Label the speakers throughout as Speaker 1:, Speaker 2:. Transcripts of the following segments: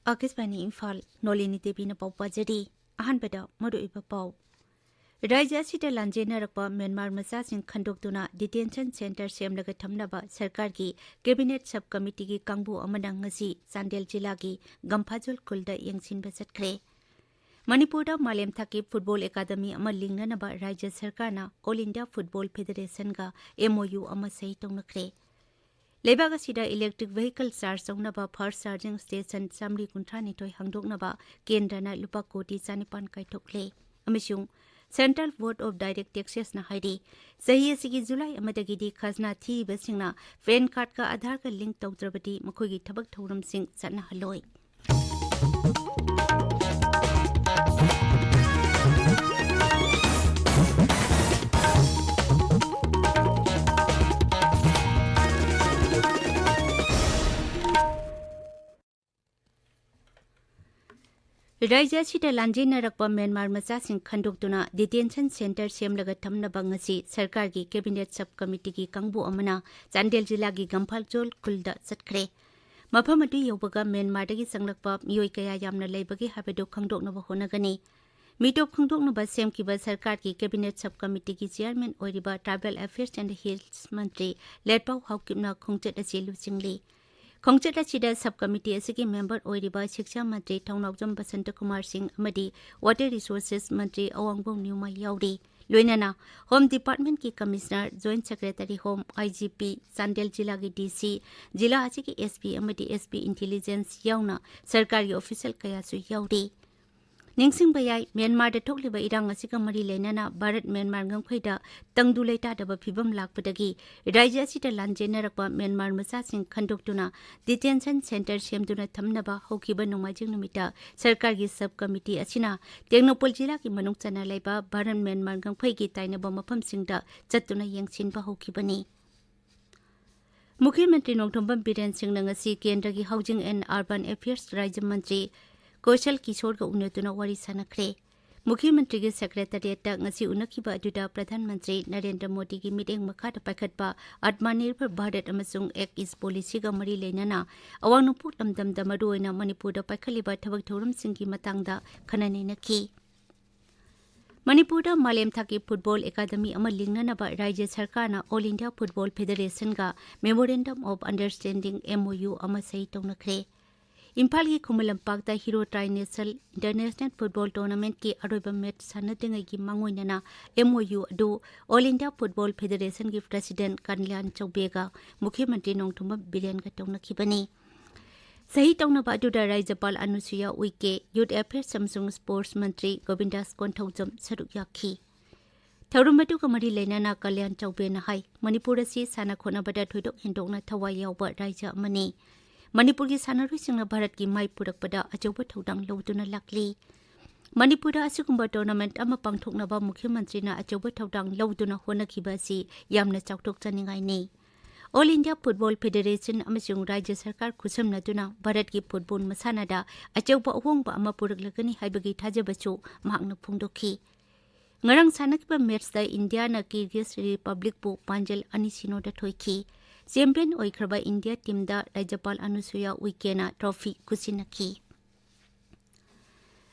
Speaker 1: आकाशवाणी इम्फाल नोलिनी देवी न पाउ पाजरी अहनबदा मरुइबा पाउ राज्य असिदा लांजेनरकपा म्यांमार मचासिंग खंडोक्तुना डिटेंशन सेंटर सेमलगा थमनबा सरकार की कैबिनेट सब कमिटी की कांगबु अमना ngasi चांदेल जिला की गंफाजुल खुलदा यंगसिनबा चटख्रे मणिपुरदा मालेम थाकी फुटबॉल एकादमी अमा लिंगनबा राज्य सरकारना ऑल इंडिया फुटबॉल फेडरेशन का MOU अमा सही तौनख्रे लेबाग असिदा इलेक्ट्रिक व्हीकल चार्ज तौनबा फर्स्ट चार्जिंग स्टेशन चामरी कुंथ्रा निथोय हांगदोकनबा केंद्रना लुपा कोटी 4,900 कायथोक्ले अमसुंग central board of direct taxes ना हाइडी सही असिगी जुलाई अमदगिदी खजना थीबसिंगना पैन कार्ड का आधार का लिंक तौद्रबदी मखोगी थबक थौरम सिंह चना हलोय राज्य असिदा लांजेनरकपा म्यांमार मचासिंग खंडोक्तुना डिटेंशन सेंटर सेमलगा थमनबा ngasi सरकार की कैबिनेट सब कमिटी की कांगबु अमना चांदेल जिला की गंफालजोल खुलदा चटख्रे मफम अदु यौबगा म्यांमारदगी संगलकपा मियोय कया यामना लेबगे हाबेदो खंगदोकनबा होनगनी मीटोप खंगदोकनबा सेमकिबा सरकार की कैबिनेट सब कमिटी की चेयरमैन ओइरिबा ट्राइबल अफेयर्स एंड हिल्स मंत्री लेटपाउ हाउकिमना खोंगचेट असे लुचिंगली खोंगचेट असिदा सब कमिटी असिगी मेंबर ओइरिबा शिक्षा मंत्री थौनावजम बसंत कुमार सिंह अमदी वाटर रिसोर्सेस मंत्री अवांगबों न्यूमा याउरी लोइनाना होम डिपार्टमेंट की commissioner joint secretary home IGP Chandel जिला की DC जिला असिगी SP अमदी SP इंटेलिजेंस याउना सरकारी ऑफिशियल कयासु याउरी निंगसिंग बयाई म्यांमार थोकलिबा इरांग असिगा मरी लेनाना भारत म्यांमार गंखैदा तंगदु लेटादबा फिबम लाकपदगी राज्य असिदा लांजेनरकपा म्यांमार मचासिंग खंडोक्तुना डिटेंशन सेंटर सेमदुना थमनबा होखिबा नोमाजिंग नुमिता सरकार की सब कमिटी असिना टेक्नोपोल जिला की मनुंग चना लेबा भारत म्यांमार गंखैगी ताइनबा मफमसिंगदा चत्तुना यंगसिनबा होखिबनी मुख्यमंत्री नोंथोंबम बीरेन सिंह ngasi केंद्र की हाउसिंग एंड अर्बन अफेयर्स राज्य मंत्री कौशल किशोर का उन्नतुना वारी सनख्रे मुख्यमंत्री के सेक्रेटरिएट ngasi उनखिबा अदुदा प्रधानमंत्री नरेंद्र मोदी की मीटिंग मखाद पाखटपा आत्मनिर्भर भारत अमसुंग एक्ट इस पॉलिसी का मरी लेनाना अवांग नोपुट लमदमदा मरुओइना मणिपुर दा पाखलिबा थबक थौरम सिंगी मतंगदा खननेनखी मणिपुर मालेम थाकी फुटबॉल एकादमी अमा लिंगनबा राज्य सरकारना ऑल इंडिया फुटबॉल फेडरेशन का मेमोरेंडम ऑफ अंडरस्टैंडिंग MOU अमा सही तौनख्रे इम्फाल की खुमलंपाक्ता hero trinational international football tournament की अरोइबा मैच सानदिंगै की मांगोइनना MOU अदु ऑल इंडिया फुटबॉल फेडरेशन की प्रेसिडेंट कल्याण चौबेगा मुख्यमंत्री नोंथोंबम बीरेन का तौनखिबनी सही तौनबा अदुदा राज्यपाल अनुसुया उइके यूथ अफेयर्स अमसुंग स्पोर्ट्स मंत्री गोविंदास कोंथौजम सरुक याखी थौरम अदुगा मरी लेनाना कल्याण चौबेना हाई मणिपुर असि साना खोनाबदा थोइदोक हिंदोकना थवाई यावबा राज्य अमनी मणिपुर की सानरुइसिंगना भारत की माई पुरकपदा अचौबा थौदांग लौदुना लाकली मणिपुर असिगुंबा टूर्नामेंट अमा पांगथोकनबा मुख्यमंत्रीना अचौबा थौदांग लौदुना होनखिबा असि यामना चाउथोकचनिंगाइनि ऑल इंडिया फुटबॉल फेडरेशन अमसुंग राज्य सरकार खुसमनदुना भारत की फुटबॉल मसानादा अचौबा अहोंगबा अमा पुरकलगनी हाइबगी थाजबसु महांगना फोंदोखी ngarang sanakba match da India na Kyrgyz Republic bu panjel anisino da thoiki champion ओइखरबा इंडिया टीम दा राज्यपाल अनुसुया उइकेना ट्रॉफी कुसिनखी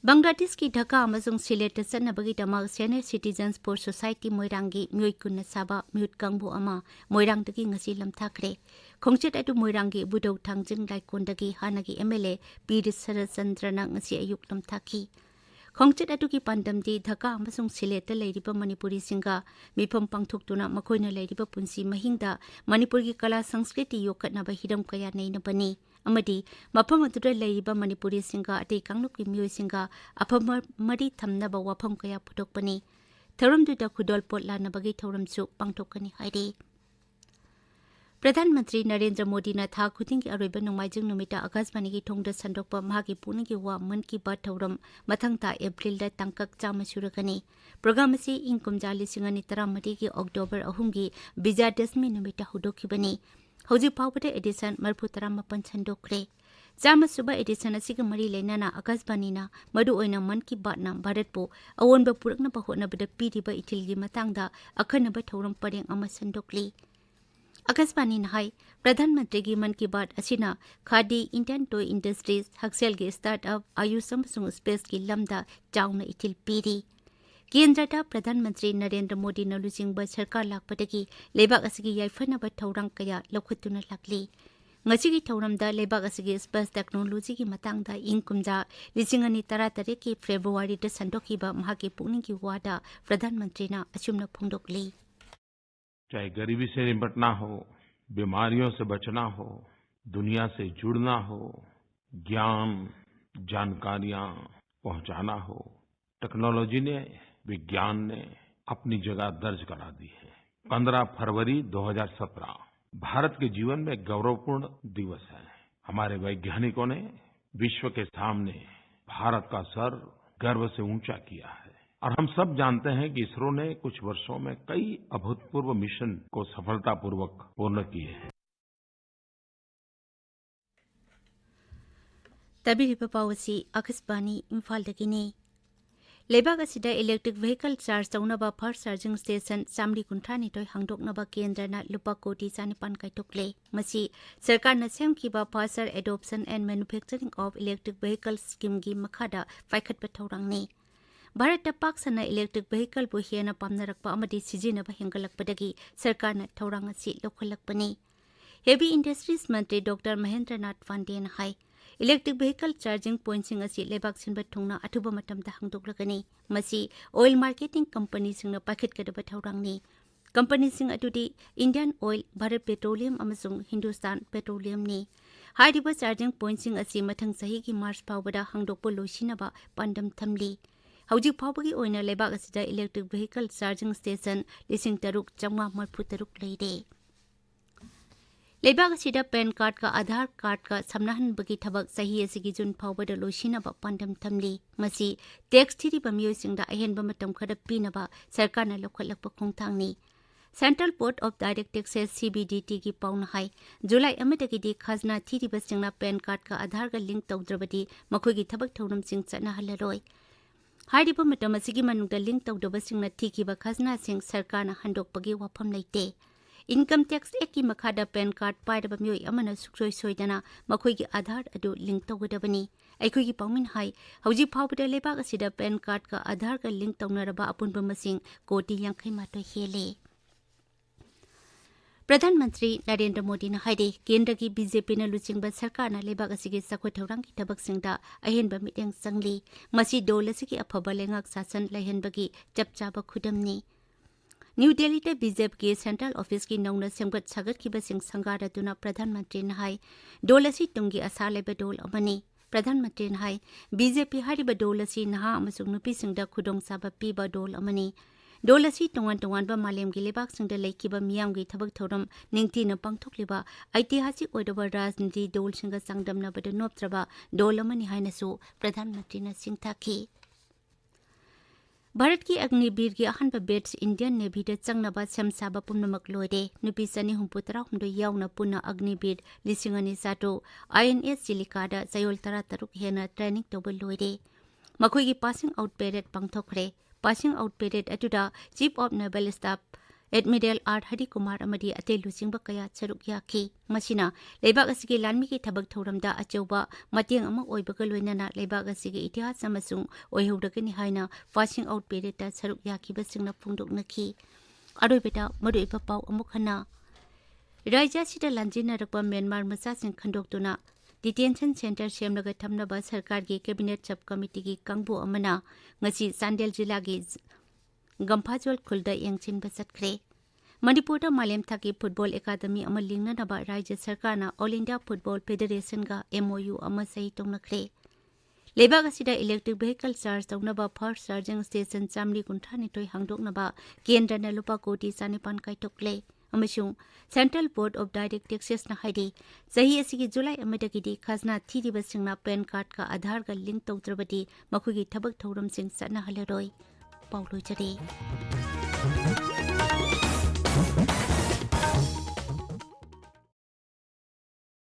Speaker 1: बांग्लादेश की ढाका अमसुंग सिलेट चनबगी दमाग सीनियर सिटीजन्स फॉर सोसाइटी मोइरांगी म्युइकुन साबा म्युट कांगबु अमा मोइरांगदगी ngasi लमथाखरे खोंगचेट अदु मोइरांगी बुदौ थांजिंग लाइकोंदगी हानागी MLA पीर सरचंद्रना ngasi अयुक लमथाखी खोंगचेट अदुगी पांडमदी ढाका अमसुंग सिलेट लेरिबा मणिपुरी सिंगा मिफम पांगथोक्तुना मखोइना लेरिबा पुंसी महिंगदा मणिपुर की कला संस्कृति योकटनाबा हिरम कया नैनबनी अमदी मफम अदुदा लेरिबा मणिपुरी सिंगा अतै कांगलुकी मियोय सिंगा अफम मरी थमनबा वाफम कया फुटोकपनी थौरमदुदा खुदोलपोट लानबगी थौरमसु पांगथोकनी हाइरे प्रधानमंत्री नरेंद्र मोदी ने था खुदिंग की अरोइबा नोंमाइजिंग नुमिता आकाशवाणी की थोंगदा संदोकपा मागी पुनगी वा मन की बात थौरम मथंगता एप्रिल दा तंकक चामा सुरगनी प्रोग्राम से इंग कुमजा लिसिंग अनि तरामदी की अक्टोबर अहुंगी विजयादशमी नुमिता हुदोखिबनी हौजी फावबदे एडिशन मरफु तरामपन संदोकरे चामा सुबा एडिशन असिग मरी लेनाना आकाशवाणीना मदु ओइना मन की बातना भारतपु अवोनबा पुरकनबा होनबदा पीरिबा इथिलगी मतंगदा अखनबा थौरम परेंग अमा संदोकली आकाशवाणी नहाई प्रधानमंत्री की मन की बात असिना खादी इंडियन टॉय इंडस्ट्रीज हक्सेल के स्टार्टअप आयुष अमसुंग स्पेस की लमदा चाउना इथिल पीरी केंद्रदा प्रधानमंत्री नरेंद्र मोदी न लुचिंगबा सरकार लाकपदगी लेबाक असगी याइफनबा थौरंग कया लौखुतुना लाकली ngachigi thauramda lebak asigi space technology ki matangda ingkumja 2013 ki February da sandokiba mahaki pukning ki wada प्रधान मंत्री ना अचुमना फोंदोकली
Speaker 2: चाहे गरीबी से निपटना हो, बीमारियों से बचना हो, दुनिया से जुड़ना हो, ज्ञान जानकारियां पहुंचाना हो, टेक्नोलॉजी ने विज्ञान ने अपनी जगह दर्ज करा दी है। 15 फरवरी 2017 भारत के जीवन में गौरवपूर्ण दिवस है। हमारे वैज्ञानिकों ने विश्व के सामने भारत का सर गर्व से ऊंचा किया है और हम सब जानते हैं कि इसरो ने कुछ वर्षों में कई अभूतपूर्व मिशन को सफलतापूर्वक पूर्ण किए हैं।
Speaker 1: तभी पावसी आकाशवाणी इम्फाल दगिनी लेबाक असिदा इलेक्ट्रिक व्हीकल चार्ज तौनबा फर्स्ट चार्जिंग स्टेशन चामरी कुंथ्रानी तोय हांगदोकनबा केंद्रना लुपा कोटी 4 कायतोकले मसी सरकारना सेमखिबा faster adoption and manufacturing of electric vehicle scheme की मखादा फाइखतबा थौरांगनी भारत पाकसना इलेक्ट्रिक व्हीकल बु हेना पामनरकपा अमदि सिजिनबा हेंगलकपदगी सरकारना थौरांग असि लौखलकपनी हेवी इंडस्ट्रीज मंत्री डॉक्टर महेंद्र नाथ पांडेन हाई इलेक्ट्रिक व्हीकल चार्जिंग पॉइंट्सिंग असि लेबाक सिनबा थुंगना अथुबा मतमदा हांगदोकलगनी मसी ऑयल मार्केटिंग कंपनी सिंगना पाखिटकदबा थौरांगनी कंपनी सिंग अदुदि इंडियन ऑयल भारत पेट्रोलियम अमसुंग हिंदुस्तान पेट्रोलियम ने हाइरिबा चार्जिंग पॉइंट्सिंग असि मथंग सही की मार्च फावबदा हांगदोकपो लोइसिनबा पांडम थमली हौजिक फावबगी ओइना लेबाक असिदा इलेक्ट्रिक व्हीकल चार्जिंग स्टेशन 3,933 लेरे लेबाक असिदा पैन कार्ड का आधार कार्ड का समनाहनबगी थबक सही असिगी जुन फावबदा लोइसिनबा पांडम थमली मसी टैक्स थिरिबा मियोइसिंगदा अहेनबा मतम खदा पिनबा सरकारना लौखलकपा खोंथांगनी central board of direct taxes CBDT की पाउन हाई जुलाई अमदगी खाजना थिरिबा सिंगना पैन कार्ड का आधार का लिंक तौद्रबदी मखोगी थबक थौरम सिंग चनाहलरोय हाइरिबा मतम असिगी मनुंगदा लिंक तौदबा सिंगना थिकिबा खाजना सिंग सरकारना हंदोकपगी वाफम लेते इनकम टैक्स एक्ट की मखादा पैन कार्ड पाइरबा मियोय अमना सुक्सोय सोयदना मखोगी आधार अदु लिंक तौगदबनी अखोगी पाउमिन हाई हौजी फावबदा लेबाक असिदा पैन कार्ड का आधार का लिंक तौनरबा अपुनबा मसिंग कोटी 50 हेले प्रधानमंत्री नरेंद्र मोदी ने हाइदे केंद्र की बीजेपी ने लुचिंगबा सरकारना लेबाक असिगे सखो थौरांग की थबकसिंगदा अहेनबा मिटेंग संगली मसी डोल असिगे अफबा लेंगाक शासन लैहनबगी चपचाबा खुदमनी न्यू दिल्ली ते बीजेपी के सेंट्रल ऑफिस की नौना सेमगत सागत की बसिंग संगारदुना प्रधानमंत्री ने हाई डोल असि तुंगी आशा लेबा डोल अमनी प्रधानमंत्री ने हाई बीजेपी हारिबा डोल असि नहा अमसुंग नुपिसिंगदा खुदोंग साबा पीबा डोल अमनी डोल असि तोंगान तोंगानबा मालेमगी लेबाकसिंगदा लेकिबा मियामगी थबक थौरम निंगथिना पांगथोकलिबा ऐतिहासिक ओइदबा राजनीति डोलसिंगा सांगदमनाबदा नोपत्रबा डोल अमनी हाइनसु प्रधानमंत्री ने सिंगथाखी भारत की अग्निवीर की अहनबा बेट्स इंडियन नेवी दा चंगनबा सेमसाबा पुनमक लोइरे नुपी 238 यावना पुना अग्निवीर 2,700 INS चिलिकादा चयोल 13 हेना ट्रेनिंग तोब लोइरे मखोगी पासिंग आउट पेरेड पांगथोखरे पासिंग आउट पेरेड अतुदा chief of naval staff admiral R Hari Kumar अमदी अते लुचिंगबा कया सरुक याखी मसिना लेबाक असिगे लानमी की थबक थौरमदा अचौबा मतेंग अमा ओइबगा लोइनना लेबाक असिगे इतिहास अमसुंग ओइहौदगनि हाइना पासिंग आउट पेरेड सरुक याखीबा सिंगना फुंदोकनखी अरोइबेटा मरुइबा पाउ अमुखना राज्य सिदा लांजिनरकबा म्यांमार मचासिंग खंडोक्तुना डिटेंशन सेंटर सेमलगा थमनबा सरकार की कैबिनेट सब कमिटी की कांगबु अमना ngasi चांदेल जिला की गंफाजोल खुलदा यंगचिनबा चटख्रे मणिपुर मालेम थाकी फुटबॉल एकादमी अमा लिंगनबा राज्य सरकारना ऑल इंडिया फुटबॉल फेडरेशन का MOU अमा सही तौनखरे लेबाक असिदा इलेक्ट्रिक व्हीकल चार्ज तौनबा फर्स्ट चार्जिंग स्टेशन चामरी कुंथ्रानी तोय हांगदोकनबा केंद्रना लुपा कोटी 4 कायतोकले अमसुंग central board of direct taxes ना हाइदे सही असिगी जुलाई अमदगी खाजना थिरिबा सिंगना पैन कार्ड का आधार का लिंक तौद्रबदी मखुगी थबक थौरम सिंग सना हलरोय पाउलो जरे